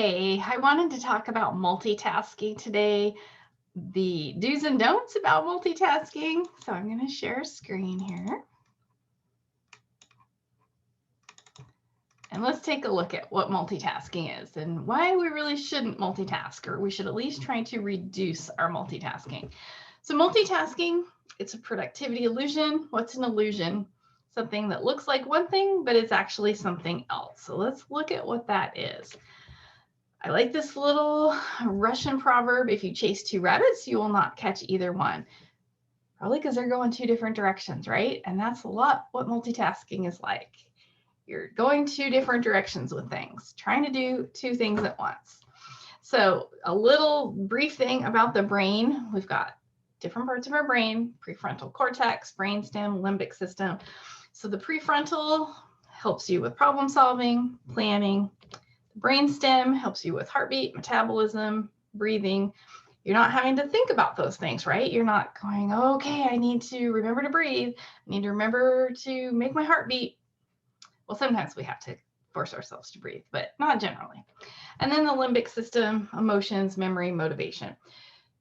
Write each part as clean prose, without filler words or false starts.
Hey, I wanted to talk about multitasking today, the do's and don'ts about multitasking. So I'm going to share a screen here. And let's take a look at what multitasking is and why we really shouldn't multitask, or we should at least try to reduce our multitasking. So multitasking, it's a productivity illusion. What's an illusion? Something that looks like one thing, but it's actually something else. So let's look at what that is. I like this little Russian proverb: if you chase two rabbits, you will not catch either one. Probably because they're going two different directions, right? And that's a lot what multitasking is like. You're going two different directions with things, trying to do two things at once. So a little brief thing about the brain. We've got different parts of our brain: prefrontal cortex, brainstem, limbic system. So the prefrontal helps you with problem solving, planning. Brainstem helps you with heartbeat, metabolism, breathing. You're not having to think about those things, right? You're not going, okay, I need to remember to breathe. I need to remember to make my heart beat. Well, sometimes we have to force ourselves to breathe, but not generally. And then the limbic system: emotions, memory, motivation.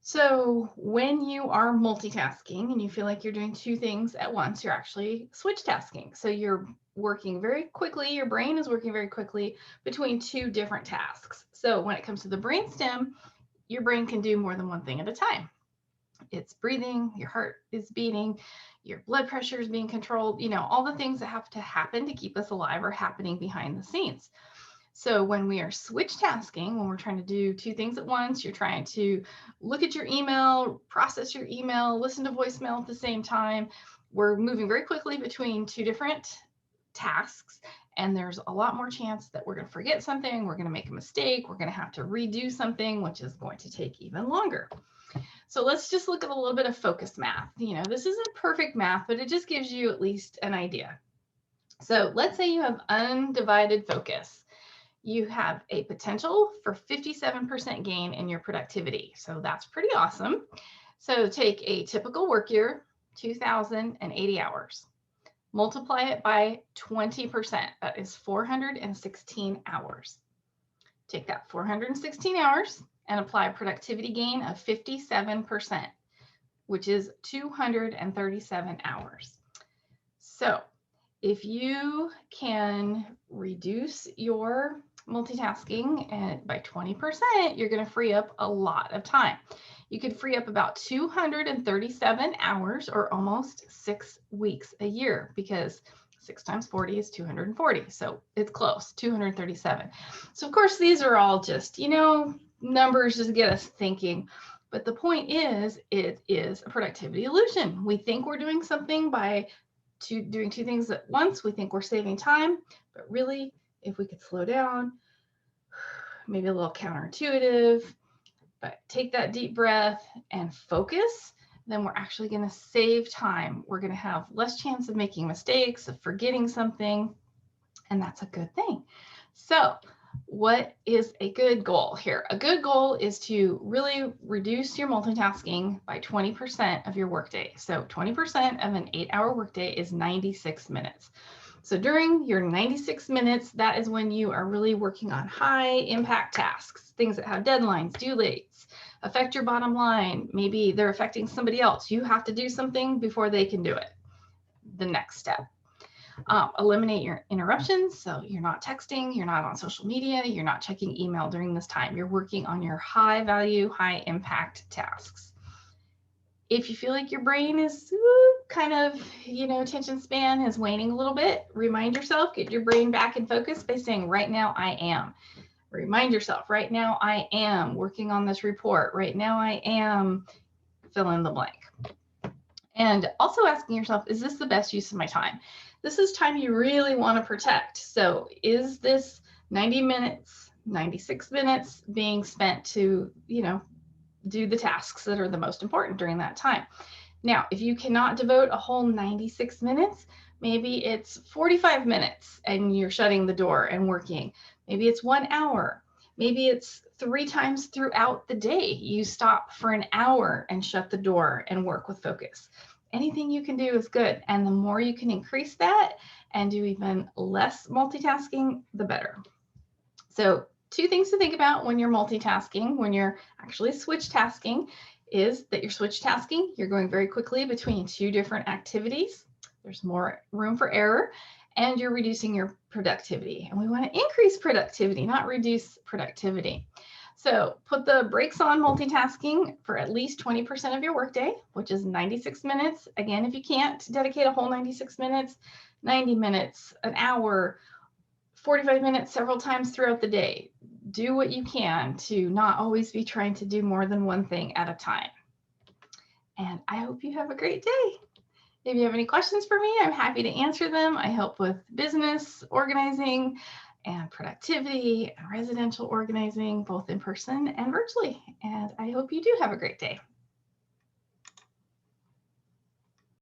So when you are multitasking and you feel like you're doing two things at once, you're actually switch tasking. So you're working very quickly, your brain is working very quickly between two different tasks. So when it comes to the brainstem, your brain can do more than one thing at a time. It's breathing, your heart is beating, your blood pressure is being controlled, all the things that have to happen to keep us alive are happening behind the scenes. So when we are switch tasking, when we're trying to do two things at once, you're trying to look at your email, process your email, listen to voicemail at the same time. We're moving very quickly between two different tasks, and there's a lot more chance that we're going to forget something, we're going to make a mistake, we're going to have to redo something, which is going to take even longer. So let's just look at a little bit of focus math. This isn't perfect math, but it just gives you at least an idea. So let's say you have undivided focus. You have a potential for 57% gain in your productivity. So that's pretty awesome. So take a typical work year, 2,080 hours. Multiply it by 20%. That is 416 hours. Take that 416 hours and apply a productivity gain of 57%, which is 237 hours. So if you can reduce your multitasking by 20%, you're going to free up a lot of time. You could free up about 237 hours, or almost 6 weeks a year, because 6 times 40 is 240. So it's close, 237. So of course, these are all just, numbers just get us thinking. But the point is, it is a productivity illusion. We think we're doing something by doing two things at once. We think we're saving time, but really, if we could slow down, maybe a little counterintuitive, but take that deep breath and focus, then we're actually going to save time. We're going to have less chance of making mistakes, of forgetting something, and that's a good thing. So what is a good goal here? A good goal is to really reduce your multitasking by 20% of your workday. So 20% of an 8-hour workday is 96 minutes. So during your 96 minutes, that is when you are really working on high impact tasks, things that have deadlines, due dates, affect your bottom line. Maybe they're affecting somebody else. You have to do something before they can do it. The next step. Eliminate your interruptions. So you're not texting, you're not on social media, you're not checking email during this time. You're working on your high value, high impact tasks. If you feel like your brain is kind of, attention span is waning a little bit, remind yourself, get your brain back in focus by saying, right now I am. Remind yourself, right now I am working on this report. Right now I am fill in the blank. And also asking yourself, is this the best use of my time? This is time you really want to protect. So is this 90 minutes, 96 minutes being spent to, do the tasks that are the most important during that time? Now, if you cannot devote a whole 96 minutes, maybe it's 45 minutes and you're shutting the door and working. Maybe it's 1 hour. Maybe it's 3 times throughout the day. You stop for an hour and shut the door and work with focus. Anything you can do is good. And the more you can increase that and do even less multitasking, the better. So Two things to think about when you're multitasking, when you're actually switch tasking, is that you're switch tasking, you're going very quickly between two different activities. There's more room for error, and you're reducing your productivity. And we want to increase productivity, not reduce productivity. So put the brakes on multitasking for at least 20% of your workday, which is 96 minutes. Again, if you can't dedicate a whole 96 minutes, 90 minutes, an hour, 45 minutes several times throughout the day. Do what you can to not always be trying to do more than one thing at a time. And I hope you have a great day. If you have any questions for me, I'm happy to answer them. I help with business organizing and productivity and residential organizing, both in person and virtually. And I hope you do have a great day.